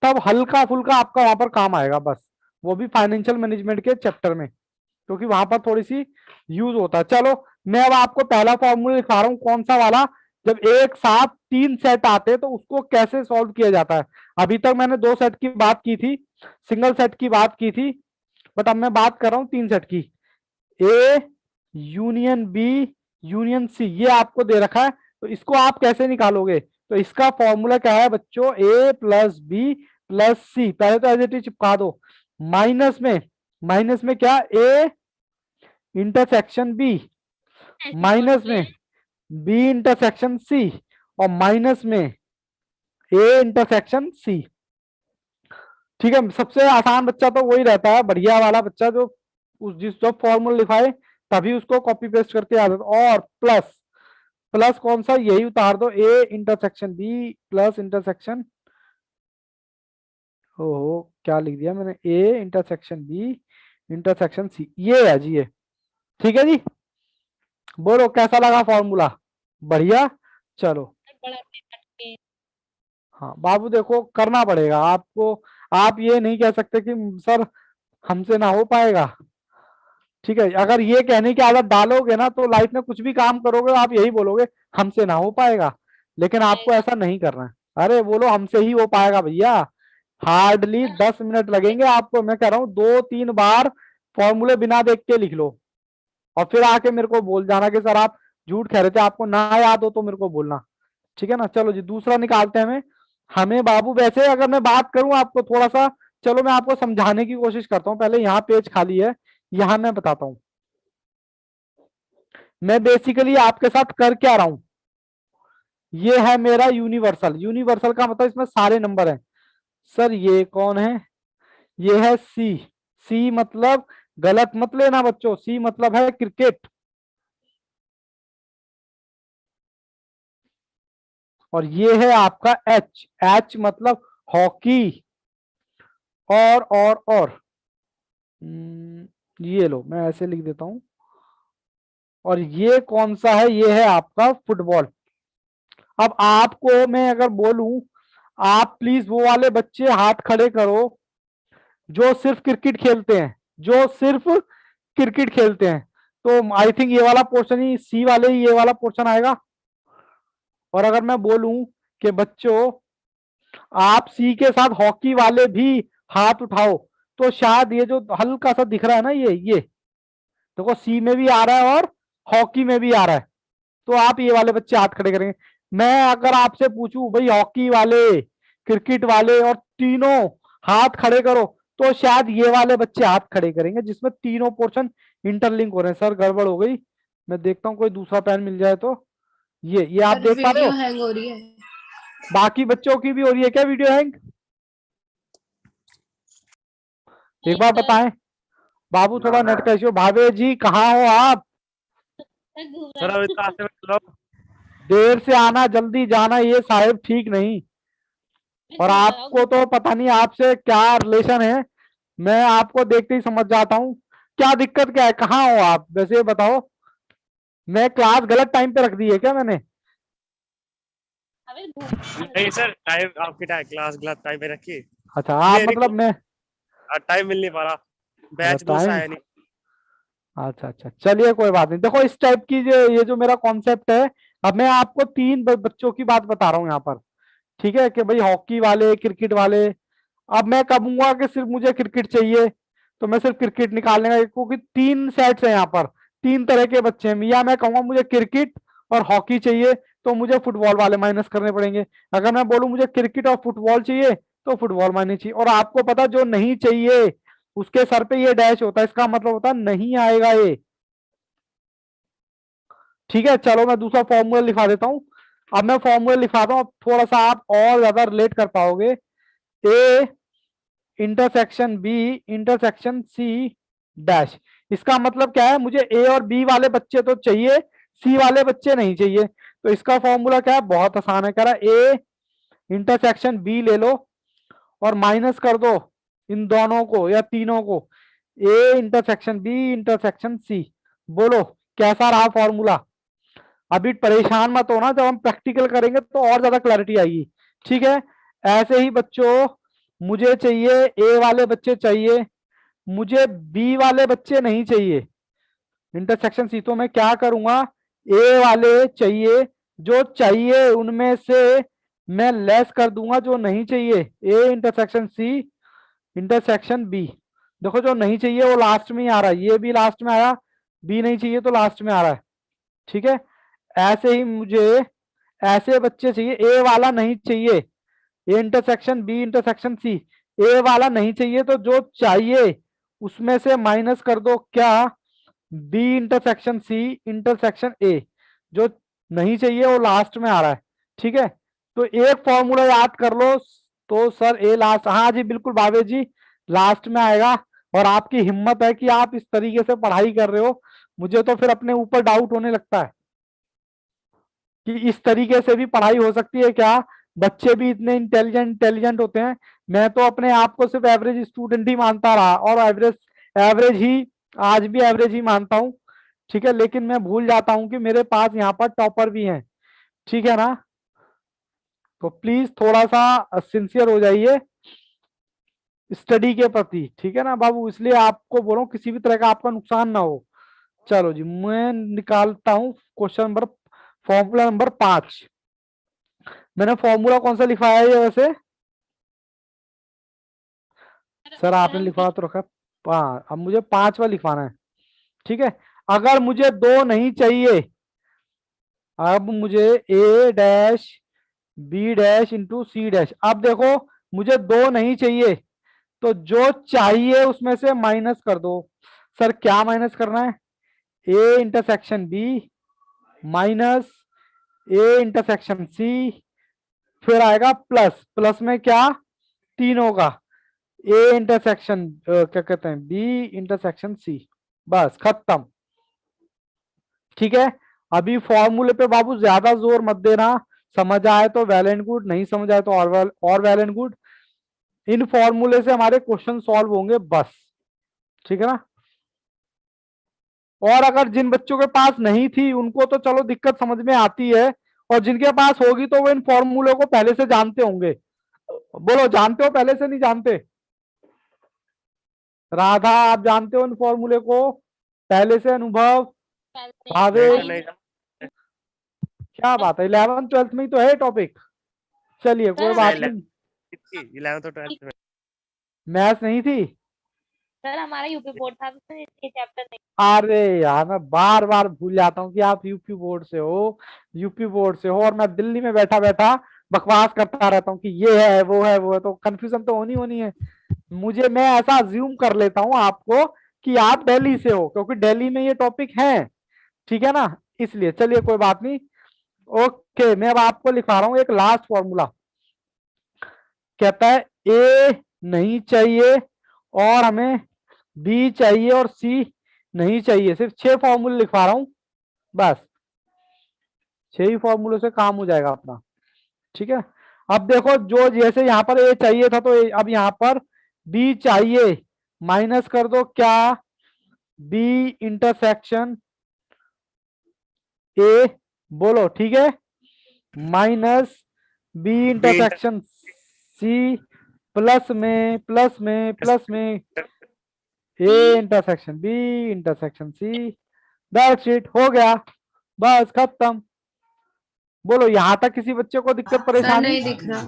तब हल्का फुल्का आपका वहां पर काम आएगा, बस वो भी फाइनेंशियल मैनेजमेंट के चैप्टर में, क्योंकि वहां पर थोड़ी सी यूज होता है। चलो मैं अब आपको पहला फॉर्मूला दिखा रहा हूं, कौन सा वाला, जब एक साथ तीन सेट आते हैं तो उसको कैसे सॉल्व किया जाता है। अभी तक मैंने दो सेट की बात की थी, सिंगल सेट की बात की थी, बट अब मैं बात कर रहा हूं तीन सेट की। A union B union C, ये आपको दे रखा है, तो इसको आप कैसे निकालोगे। तो इसका फॉर्मूला क्या है बच्चों, ए प्लस बी प्लस सी। पहले तो एज इट इज चिपका दो, माइनस में क्या, ए इंटरसेक्शन बी, ऐसे माइनस बोलते में हैं। बी इंटरसेक्शन सी, और माइनस में ए इंटरसेक्शन सी। ठीक है। सबसे आसान बच्चा तो वही रहता है, बढ़िया वाला बच्चा जो उस जिस जो फॉर्मूला लिखाए तभी उसको कॉपी पेस्ट करके आदत। और प्लस प्लस कौन सा, यही उतार दो, A intersection B plus intersection, ओहो क्या लिख दिया मैंने, A intersection B intersection C, ये है जी ये। ठीक है जी, बोलो कैसा लगा फॉर्मूला, बढ़िया। चलो बड़ा पेपर के। हाँ बाबू देखो करना पड़ेगा आपको, आप ये नहीं कह सकते कि सर हमसे ना हो पाएगा। ठीक है, अगर ये कहने की आदत डालोगे ना तो लाइफ में कुछ भी काम करोगे आप यही बोलोगे हमसे ना हो पाएगा, लेकिन आपको पाएगा। ऐसा नहीं करना है। अरे बोलो हमसे ही हो पाएगा भैया। हार्डली 10 मिनट लगेंगे आपको, मैं कह रहा हूँ 2-3 बार फॉर्मूले बिना देख के लिख लो, और फिर आके मेरे को बोल जाना कि सर आप झूठ कह रहे थे, आपको ना याद हो तो मेरे को बोलना। ठीक है ना। चलो जी दूसरा निकालते हैं हमें। हमें बाबू वैसे अगर मैं बात करूं आपको थोड़ा सा, चलो मैं आपको समझाने की कोशिश करता हूं। पहले यहाँ पेज खाली है, यहाँ मैं बताता हूं मैं बेसिकली आपके साथ कर क्या रहा हूं। ये है मेरा यूनिवर्सल, यूनिवर्सल का मतलब इसमें सारे नंबर हैं। सर ये कौन है, ये है सी। सी मतलब गलत मत लेना बच्चों, सी मतलब है क्रिकेट। और ये है आपका एच, एच मतलब हॉकी। और ये लो मैं ऐसे लिख देता हूं। और ये कौन सा है, ये है आपका फुटबॉल। अब आपको मैं अगर बोलूं, आप प्लीज वो वाले बच्चे हाथ खड़े करो जो सिर्फ क्रिकेट खेलते हैं, जो सिर्फ क्रिकेट खेलते हैं। तो आई थिंक ये वाला पोर्शन ही, सी वाले ही ये वाला पोर्शन आएगा। और अगर मैं बोलूं कि बच्चों आप सी के साथ हॉकी वाले भी हाथ उठाओ, तो शायद ये जो हल्का सा दिख रहा है ना, ये देखो सी में भी आ रहा है और हॉकी में भी आ रहा है, तो आप ये वाले बच्चे हाथ खड़े करेंगे। मैं अगर आपसे पूछूं भाई हॉकी वाले, क्रिकेट वाले और तीनों हाथ खड़े करो, तो शायद ये वाले बच्चे हाथ खड़े करेंगे जिसमें तीनों पोर्शन इंटरलिंक हो रहे हैं। सर गड़बड़ हो गई, मैं देखता हूँ कोई दूसरा पेन मिल जाए तो। ये आप देख पा रहे वीडियो हो? हैंग हो रही है। बाकी बच्चों की भी हो रही है क्या वीडियो हैंग? एक बार सर, बताएं। बाबू थोड़ा ना नेट का इश्यू। भावे जी कहाँ हो आप? सर घूम सर रहा अभी क्लास में मतलब देर से आना जल्दी जाना ये साहेब ठीक नहीं। और आपको तो पता नहीं आपसे क्या रिलेशन है, मैं आपको देखते ही समझ जाता हूँ। क्या दिक्कत क्या है, कहाँ हो आप वैसे ये बताओ? मैं क्लास गलत टाइम पे रख दी है क्या मैंने? अबे घूम नहीं सर, टाइम आपकी क्लास गलत टाइम पे रखी। अच्छा आप मतलब मैं, टाइम मिल नहीं पा रहा, बैच दूसरा टाइम, है नहीं। अच्छा अच्छा चलिए कोई बात नहीं। देखो इस टाइप की जो ये जो मेरा कॉन्सेप्ट है, अब मैं आपको तीन बच्चों की बात बता रहा हूँ यहाँ पर, ठीक है, कि भाई हॉकी वाले, क्रिकेट वाले। अब मैं कहूंगा कि सिर्फ मुझे क्रिकेट चाहिए, तो मैं सिर्फ क्रिकेट निकालने का, क्योंकि तीन सेट्स है यहाँ पर, तीन तरह के बच्चे हैं। या मैं कहूंगा मुझे क्रिकेट और हॉकी चाहिए, तो मुझे फुटबॉल वाले माइनस करने पड़ेंगे। अगर मैं बोलूं मुझे क्रिकेट और फुटबॉल चाहिए, तो फुटबॉल माइनस चाहिए। और आपको पता जो नहीं चाहिए उसके सर पे ये डैश होता है, इसका मतलब होता है नहीं आएगा ये। ठीक है, चलो मैं दूसरा फॉर्मूला लिखा देता हूं। अब मैं फॉर्मूला लिखाता हूं, अब थोड़ा सा आप और ज्यादा रिलेट कर पाओगे। A intersection B intersection C dash, इसका मतलब क्या है? मुझे ए और बी वाले बच्चे तो चाहिए, सी वाले बच्चे नहीं चाहिए। तो इसका फॉर्मूला क्या है? बहुत आसान है। कह रहा ए इंटरसेक्शन बी ले लो और माइनस कर दो इन दोनों को या तीनों को, A intersection B intersection C. बोलो कैसा रहा फॉर्मूला? अभी परेशान मत होना, जब हम प्रैक्टिकल करेंगे तो और ज्यादा क्लैरिटी आएगी। ठीक है, ऐसे ही बच्चों मुझे चाहिए ए वाले बच्चे चाहिए, मुझे बी वाले बच्चे नहीं चाहिए इंटरसेक्शन सी। तो मैं क्या करूंगा, ए वाले चाहिए, जो चाहिए उनमें से मैं लेस कर दूंगा जो नहीं चाहिए। A intersection C intersection B, देखो जो नहीं चाहिए वो लास्ट में ही आ रहा है, ये भी लास्ट में आया, बी नहीं चाहिए तो लास्ट में आ रहा है। ठीक है, ऐसे ही मुझे ऐसे बच्चे चाहिए, ए वाला नहीं चाहिए, A intersection B intersection C, A वाला नहीं चाहिए तो जो चाहिए उसमें से माइनस कर दो क्या, B intersection C intersection A, जो नहीं चाहिए वो लास्ट में आ रहा है। ठीक है, तो एक फॉर्मूला याद कर लो, तो सर ए लास्ट, हाँ जी बिल्कुल भावे जी लास्ट में आएगा। और आपकी हिम्मत है कि आप इस तरीके से पढ़ाई कर रहे हो, मुझे तो फिर अपने ऊपर डाउट होने लगता है कि इस तरीके से भी पढ़ाई हो सकती है क्या? बच्चे भी इतने इंटेलिजेंट होते हैं। मैं तो अपने आप को सिर्फ एवरेज स्टूडेंट ही मानता रहा, और एवरेज एवरेज ही आज भी एवरेज ही मानता हूँ। ठीक है, लेकिन मैं भूल जाता हूँ कि मेरे पास यहाँ पर टॉपर भी हैं। ठीक है ना, तो प्लीज थोड़ा सा सिंसियर हो जाइए स्टडी के प्रति। ठीक है ना बाबू, इसलिए आपको बोल रहा हूँ किसी भी तरह का आपका नुकसान ना हो। चलो जी, मैं निकालता हूँ क्वेश्चन नंबर, फॉर्मूला नंबर 5। मैंने फॉर्मूला कौन सा लिखवाया है वैसे? सर आपने लिखवा तो रखा है। हाँ, अब मुझे 5वां लिखवाना है। ठीक है, अगर मुझे 2 नहीं चाहिए, अब मुझे A dash B dash into C dash. अब देखो मुझे 2 नहीं चाहिए, तो जो चाहिए उसमें से माइनस कर दो। सर क्या माइनस करना है? A intersection B minus A intersection C, फिर आएगा प्लस, प्लस में क्या, तीनों का, ए इंटरसेक्शन क्या कहते हैं, बी इंटरसेक्शन सी, बस खत्म। ठीक है, अभी फॉर्मूले पे बाबू ज्यादा जोर मत देना, समझ आए तो वेल एंड गुड, नहीं समझ आए तो और वेल एंड गुड। इन फॉर्मूले से हमारे क्वेश्चन सॉल्व होंगे बस। ठीक है ना, और अगर जिन बच्चों के पास नहीं थी उनको तो चलो दिक्कत समझ में आती है, और जिनके पास होगी तो वो इन फॉर्मूले को पहले से जानते होंगे। बोलो जानते हो पहले से, नहीं जानते? राधा आप जानते हो इन फॉर्मूले को? पहले से अनुभव, पहले भावेश, नहीं क्या बात है, 11th-12th में ही तो है टॉपिक। चलिए कोई सर, बात हमारी नहीं, 11th और 12th में मैथ्स नहीं थी। सर हमारा यूपी बोर्ड था तो ये चैप्टर नहीं। अरे यार मैं बार बार भूल जाता हूँ कि आप यूपी बोर्ड से हो, यूपी बोर्ड से हो, और मैं दिल्ली में बैठा बैठा बकवास करता रहता हूँ कि ये है वो है वो है, तो कंफ्यूजन तो होनी होनी है मुझे। मैं ऐसा अज्यूम कर लेता हूँ आपको कि आप दिल्ली से हो, क्योंकि दिल्ली में ये टॉपिक है, ठीक है ना, इसलिए। चलिए कोई बात नहीं, ओके। मैं अब आपको लिखा रहा हूँ एक लास्ट फॉर्मूला। कहता है ए नहीं चाहिए और हमें बी चाहिए और सी नहीं चाहिए। सिर्फ 6 फॉर्मूले लिखवा रहा हूं, बस 6 ही फॉर्मूले से काम हो जाएगा अपना, ठीक है। अब देखो, जो जैसे यहां पर ए चाहिए था तो अब यहां पर बी चाहिए, माइनस कर दो क्या, बी इंटरसेक्शन ए, बोलो ठीक है, minus B intersection C, plus में A intersection B intersection C. That's it, हो गया, बस खत्म। बोलो यहां तक किसी बच्चे को दिक्कत सर परेशानी? नहीं दिख रहा।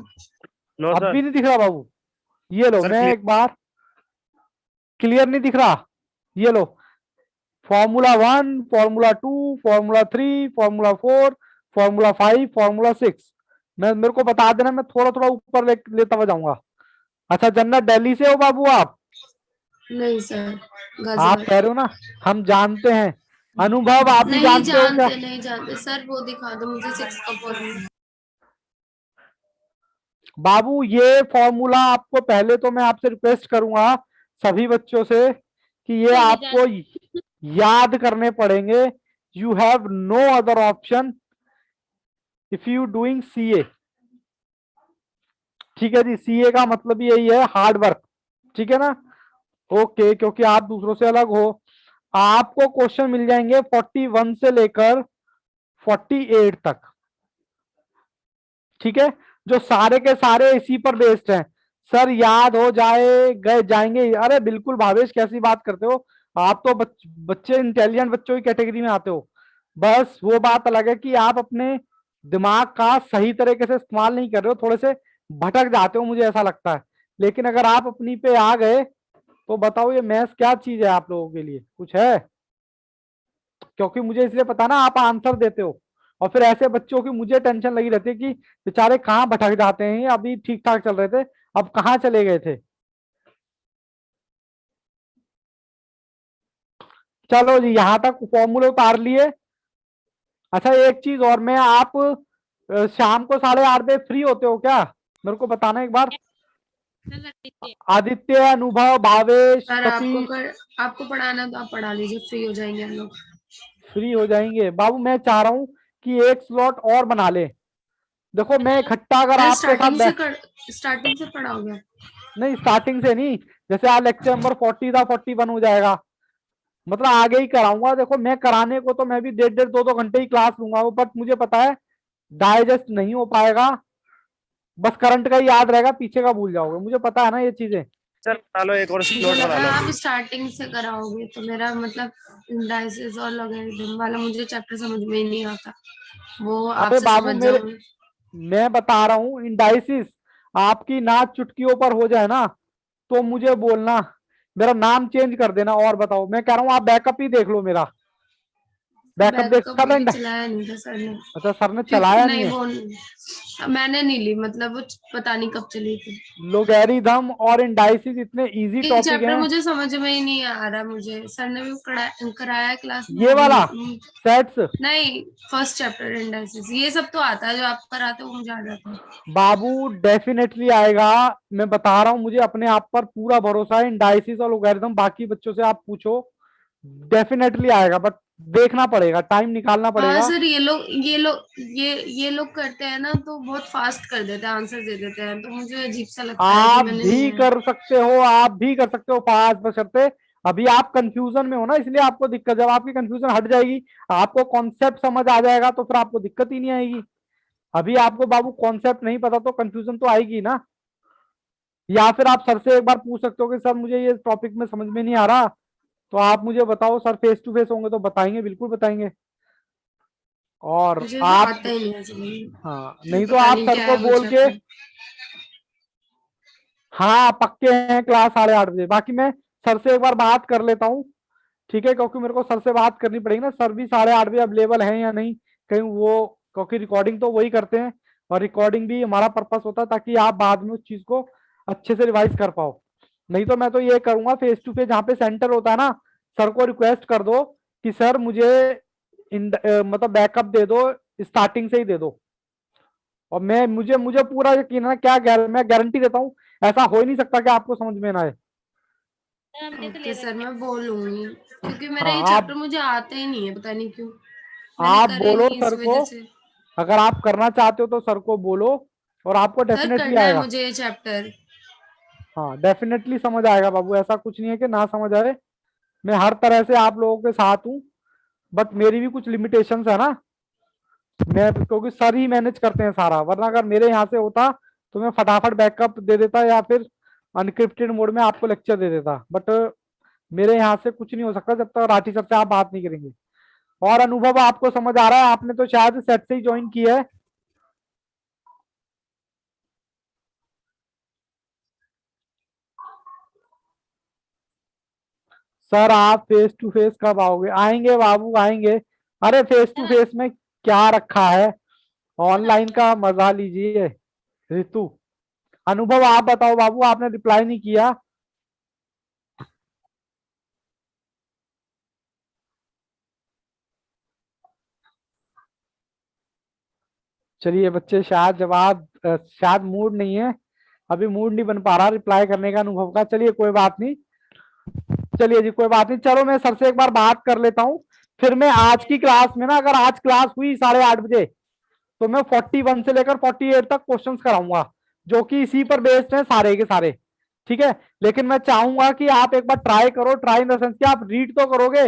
नो अब सर भी नहीं दिख रहा बाबू? ये लो, सर मैं क्लियर एक बार, क्लियर नहीं दिख रहा? ये लो, formula 1, formula 2, formula 3, formula 4, formula 5, formula 6। मैं, मेरे को बता देना, मैं थोड़ा थोड़ा ऊपर लेता हुआ जाऊंगा। अच्छा जन्नत, दिल्ली से हो बाबू आप? नहीं सर, आप गाजियाबाद। कह रहे हो ना, हम जानते हैं। अनुभव आप भी नहीं जानते हो क्या? जानते, नहीं जानते सर, वो दिखा दो मुझे 6 का फॉर्मूला। बाबू ये फॉर्मूला आपको, पहले तो मैं आपसे रिक्वेस्ट करूंगा सभी बच्चों से कि ये नहीं आपको याद करने पड़ेंगे। You have no other option if you doing CA, ठीक है जी। सीए का मतलब यही है, हार्ड वर्क, ठीक है ना, ओके। क्योंकि आप दूसरों से अलग हो। आपको क्वेश्चन मिल जाएंगे 41 से लेकर 48 तक, ठीक है, जो सारे के सारे इसी पर बेस्ड हैं। सर याद हो जाए गए जाएंगे? अरे बिल्कुल भावेश, कैसी बात करते हो आप, तो बच्चे इंटेलिजेंट बच्चों की कैटेगरी में आते हो। बस वो बात अलग है कि आप अपने दिमाग का सही तरीके से इस्तेमाल नहीं कर रहे हो, थोड़े से भटक जाते हो, मुझे ऐसा लगता है। लेकिन अगर आप अपनी पे आ गए तो बताओ ये मैथ्स क्या चीज है आप लोगों के लिए, कुछ है? क्योंकि मुझे इसलिए पता ना आप आंसर देते हो, और फिर ऐसे बच्चों की मुझे टेंशन लगी रहती है कि बेचारे कहाँ भटक जाते हैं, अभी ठीक ठाक चल रहे थे अब कहाँ चले गए थे। चलो जी, यहां तक फॉर्मूले उतार लिए। अच्छा एक चीज और, मैं आप शाम को 8:30 बजे फ्री होते हो क्या? मेरे को बताना एक बार। सर रख दीजिए। आदित्य, अनुभव, भावेश, सर सतीश आपको पढ़ाना तो आप पढ़ा लीजिए, फ्री हो जाएंगे हम लोग। फ्री हो जाएंगे? बाबू मैं चाह रहा हूं कि एक स्लॉट और बना ले। देखो मैं इकट्ठा अगर सर आपके साथ स्टार्टिंग से पढ़ाओगे? नहीं, स्टार्टिंग से नहीं, जैसे आज लेक्चर नंबर 40 था, 41 हो जाएगा, मतलब आगे ही कराऊंगा। देखो मैं कराने को तो मैं भी 1.5-2 घंटे ही क्लास लूंगा, बट मुझे पता है डाइजेस्ट नहीं हो पाएगा, बस करंट का ही याद रहेगा, पीछे का भूल जाओगे, मुझे पता है ना ये चीजें। सर बना लो, एक और मुझे स्लॉट बना लगा लो। आप स्टार्टिंग से कराओगे, तो मेरा मतलब इंडाइसिस और लॉगरिथम वाला मुझे चैप्टर समझ में ही नहीं आता, वो अरे आपसे बाबू समझ मेरे, जाऊंगी। मैं बता रहा हूँ, इंडाइसिस आपकी नाक चुटकियों पर हो जाए ना तो मुझे बोलना, मेरा नाम चेंज कर देना। और बताओ, मैं कह रहा हूँ आप बैकअप ही देख लो मेरा, बैकअप बैकअप देखा था अभी चलाया नहीं था सर ने। अच्छा सर ने क्योंकि चलाया नहीं नहीं, है। वो मैंने नहीं ली, मतलब वो पता नहीं कब चली थी। लोगैरिथम और इंडाइसिस इतने इजी ये टॉपिक चैप्टर हैं। मुझे समझ में ही नहीं आ रहा, मुझे सर ने भी कराया क्लास में ये अभी। वाला सेट्स नहीं, फर्स्ट चैप्टर इंडाइसिस ये सब तो आता है, जो आप कराते हो वो मुझे आ जाता है। बाबू डेफिनेटली आएगा, मैं बता रहा हूँ, मुझे अपने आप पर पूरा भरोसा है। इंडाइसिस और लोगैरिथम बाकी बच्चों से आप पूछो, डेफिनेटली आएगा, बट देखना पड़ेगा, टाइम निकालना हाँ पड़ेगा। सर, ये लोग करते हैं ना, तो बहुत फास्ट कर देते हैं, आंसर दे देते हैं, तो मुझे अजीब सा लगता है कि आप मैंने भी लिया है। कर सकते हो, आप भी कर सकते हो फास्ट, बशर्ते अभी आप कंफ्यूजन में हो ना, इसलिए आपको दिक्कत। जब आपकी कंफ्यूजन हट जाएगी, आपको कॉन्सेप्ट समझ आ जाएगा, तो फिर आपको दिक्कत ही नहीं आएगी। अभी आपको बाबू कॉन्सेप्ट नहीं पता तो कंफ्यूजन तो आएगी ना। या फिर आप सर से एक बार पूछ सकते हो कि सर मुझे ये टॉपिक में समझ में नहीं आ रहा, तो आप मुझे बताओ सर, फेस टू फेस होंगे तो बताएंगे, बिल्कुल बताएंगे। और मुझे तो आप, आता ही नहीं है समझ। हाँ मुझे नहीं तो पता आप नहीं सर क्या को है वो बोल के, चैप्टर। हाँ पक्के हैं क्लास 8:30 बजे। बाकी मैं सर से एक बार बात कर लेता हूँ, ठीक है, क्योंकि मेरे को सर से बात करनी पड़ेगी ना, सर भी 8:30 बजे अवेलेबल है या नहीं, कहीं वो, क्योंकि रिकॉर्डिंग तो वही करते हैं, और रिकॉर्डिंग भी हमारा पर्पस होता है ताकि आप बाद में उस चीज को अच्छे से रिवाइज कर पाओ। नहीं तो मैं तो ये करूंगा, फेस टू फेस जहाँ पे सेंटर होता है ना, सर को रिक्वेस्ट कर दो कि सर मुझे मतलब बैकअप दे दो, स्टार्टिंग से ही दे दो। और मैं, मुझे मुझे पूरा यकीन है, क्या मैं गारंटी देता हूँ, ऐसा हो ही नहीं सकता कि आपको समझ में ना आए। सर हमने तो ले ओके सर, रखे हैं। मैं बोलूंगी क्योंकि मेरा ये हाँ चैप्टर आप मुझे आता ही नहीं है, पता नहीं क्यों। मैंने करे बोलो नहीं इस सर को, वजह से। अगर आप करना चाहते हो तो सर को बोलो, और आपको सर डेफिनेटली करना है आएगा। मुझे ये चैप्टर। हाँ डेफिनेटली समझ आएगा बाबू, ऐसा कुछ नहीं है कि ना समझ आए। मैं हर तरह से आप लोगों के साथ हूँ, बट मेरी भी कुछ लिमिटेशंस है ना, मैं, क्योंकि सर ही मैनेज करते हैं सारा, वरना अगर मेरे यहाँ से होता तो मैं फटाफट बैकअप दे देता या फिर अनक्रिप्टेड मोड में आपको लेक्चर दे देता, बट मेरे यहाँ से कुछ नहीं हो सकता जब तक राठी सर से आप बात नहीं करेंगे। और अनुभव आपको समझ आ रहा है, आपने तो शायद सेट से ही ज्वाइन किया है। सर आप फेस टू फेस कब आओगे? आएंगे बाबू आएंगे। अरे फेस टू सर फेस में क्या रखा है, सर ऑनलाइन का मजा लीजिए। ऋतु, अनुभव आप बताओ बाबू, आपने रिप्लाई नहीं किया। चलिए बच्चे, शायद जवाब शायद मूड नहीं है, अभी मूड नहीं बन पा रहा रिप्लाई करने का अनुभव का। चलिए कोई बात नहीं, चलिए जी कोई बात नहीं, चलो मैं सर से एक बार बात कर लेता हूँ। फिर मैं आज की क्लास में ना, अगर आज क्लास हुई 8:30 बजे, तो मैं 41 से लेकर 48 तक क्वेश्चंस कराऊंगा, जो कि इसी पर बेस्ड है सारे के सारे, ठीक है। लेकिन मैं चाहूंगा कि आप एक बार ट्राई करो, ट्राई इन द सेंस कि आप रीड तो करोगे,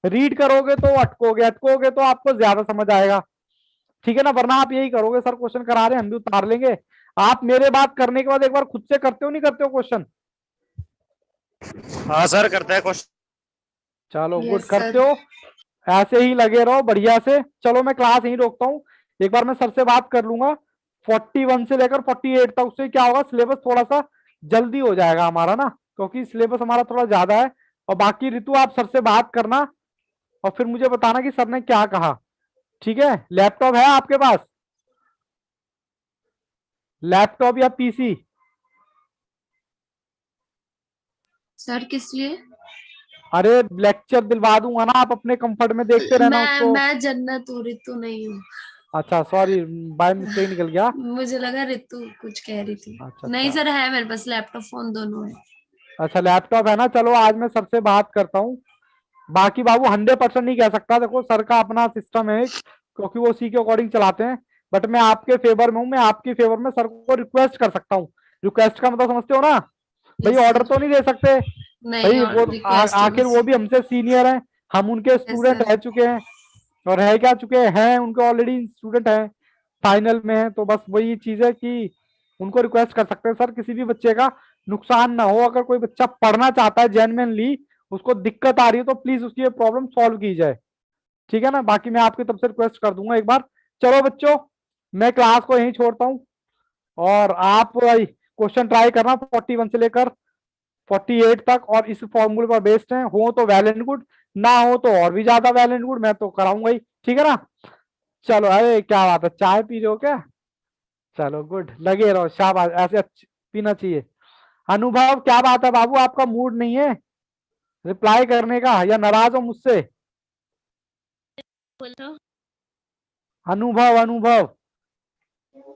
रीड करोगे तो अटकोगे, अटकोगे तो आपको ज्यादा समझ आएगा, ठीक है ना। वरना आप यही करोगे, सर क्वेश्चन करा रहे हैं हम भी उतार लेंगे। आप मेरे बात करने के बाद एक बार खुद से करते हो नहीं करते हो क्वेश्चन? हाँ सर, करता है क्वेश्चन। चलो गुड, यस करते सर। हो, ऐसे ही लगे रहो बढ़िया से। चलो मैं क्लास यहीं रोकता हूँ, एक बार मैं सर से बात कर लूंगा। 41 से लेकर 48 तक, उससे क्या होगा, सिलेबस थोड़ा सा जल्दी हो जाएगा हमारा ना, क्योंकि सिलेबस हमारा थोड़ा ज्यादा है। और बाकी ऋतु आप सर से बात करना, और फिर मुझे बताना कि सर ने क्या कहा, ठीक है। लैपटॉप है आपके पास, लैपटॉप या पीसी? सर किस लिए? अरे लेक्चर दिलवा दूंगा ना, आप अपने कंफर्ट में देखते रहना उसको। मैं जन्नत हूँ, ऋतु नहीं हूँ। अच्छा सॉरी, बाय मिस्टेक निकल गया। मुझे लगा ऋतु कुछ कह रही थी। अच्छा नहीं अच्छा, सर, है मेरे पास लैपटॉप फोन दोनों है। अच्छा लैपटॉप है ना, चलो आज मैं सर से बात करता हूँ। बाकी बाबू 100% नहीं कह सकता, देखो सर का अपना सिस्टम है, क्योंकि वो उसी के अकॉर्डिंग चलाते हैं। बट मैं आपके फेवर में हूँ, मैं आपकी फेवर में सर को रिक्वेस्ट कर सकता हूँ। रिक्वेस्ट का मतलब समझते हो ना भाई, यस ऑर्डर सर। तो नहीं दे सकते नहीं, भाई, और वो रिक्वेस्ट है आखिर बस। वो भी हमसे सीनियर हैं, हम उनके यस स्टूडेंट सर। रह चुके हैं, और रह क्या चुके हैं, उनके ऑलरेडी स्टूडेंट हैं, फाइनल में है। तो बस वही चीज है कि उनको रिक्वेस्ट कर सकते हैं सर, किसी भी बच्चे का नुकसान ना हो। अगर कोई बच्चा पढ़ना चाहता है जेन्युइनली, उसको दिक्कत आ रही है, तो प्लीज उसकी ये प्रॉब्लम सॉल्व की जाए, ठीक है ना। बाकी मैं आपकी तरफ से रिक्वेस्ट कर दूंगा एक बार। चलो बच्चों, मैं क्लास को यहीं छोड़ता हूँ, और आप क्वेश्चन ट्राई करना 41 से लेकर 48 तक, और इस फॉर्मूले पर बेस्ड है, हो तो वेल एंड गुड, ना हो तो और भी ज्यादा वेल एंड गुड, मैं तो कराऊंगा ही, ठीक है ना। चलो, अरे क्या बात है, चाय पी रहे हो क्या? चलो गुड, लगे रहो, शाबाश, ऐसे पीना चाहिए। अनुभव क्या बात है बाबू, आपका मूड नहीं है रिप्लाई करने का, या नाराज हो मुझसे? बोलो। अनुभव, अनुभव,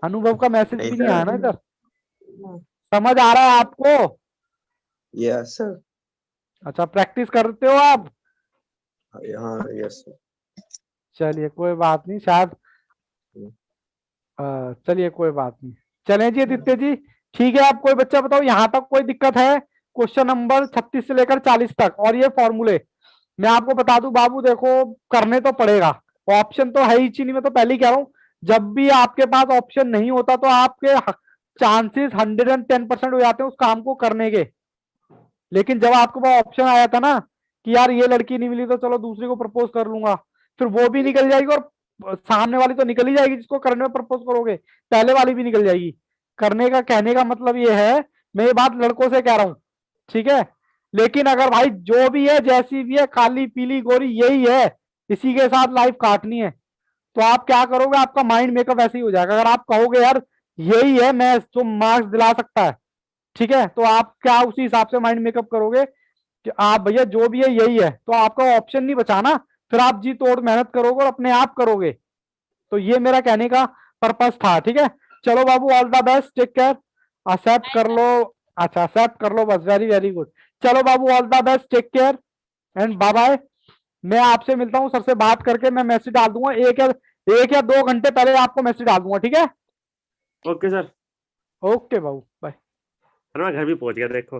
अनुभव का मैसेज नहीं भी नहीं आया ना सर। इधर, समझ आ रहा है आपको? Yes sir. अच्छा, प्रैक्टिस करते हो आप? हाँ यस सर। चलिए कोई बात नहीं, शायद चलिए कोई बात नहीं। चलें जी आदित्य जी, ठीक है। आप कोई बच्चा बताओ, यहाँ तक कोई दिक्कत है? क्वेश्चन नंबर 36 से लेकर 40 तक, और ये फॉर्मूले मैं आपको बता दूं बाबू, देखो करने तो पड़ेगा, ऑप्शन तो है ही चीनी, में तो पहले ही कह रहा हूँ, जब भी आपके पास ऑप्शन नहीं होता तो आपके चांसेस 110% हो जाते हैं उस काम को करने के। लेकिन जब आपके पास ऑप्शन आया था ना कि यार ये लड़की नहीं मिली तो चलो दूसरी को प्रपोज कर लूंगा, फिर वो भी निकल जाएगी और सामने वाली तो निकल ही जाएगी जिसको करने में प्रपोज करोगे, पहले वाली भी निकल जाएगी। करने का कहने का मतलब ये है, मैं ये बात लड़कों से कह रहा हूं, ठीक है। लेकिन अगर भाई जो भी है, जैसी भी है, काली पीली गोरी यही है, इसी के साथ लाइफ काटनी है, तो आप क्या करोगे, आपका माइंड मेकअप ऐसे ही हो जाएगा। अगर आप कहोगे यार यही है मैं जो मार्क्स दिला सकता है, ठीक है, तो आप क्या उसी हिसाब से माइंड मेकअप करोगे कि आप भैया जो भी है यही है, तो आपका ऑप्शन नहीं बचा ना, फिर आप जी तोड़ मेहनत करोगे और अपने आप करोगे। तो ये मेरा कहने का पर्पस था, ठीक है। चलो बाबू, all the best, take care, accept कर लो। अच्छा, एक्सेप्ट कर लो बस, वेरी वेरी गुड। चलो बाबू, all the best, take care and bye bye. मैं आपसे मिलता हूँ, सर से बात करके मैं मैसेज डाल दूंगा, एक या 2 घंटे पहले आपको मैसेज डाल दूंगा, ठीक है। ओके सर, ओके बाबू, बाय। मैं घर भी पहुंच गया देखो।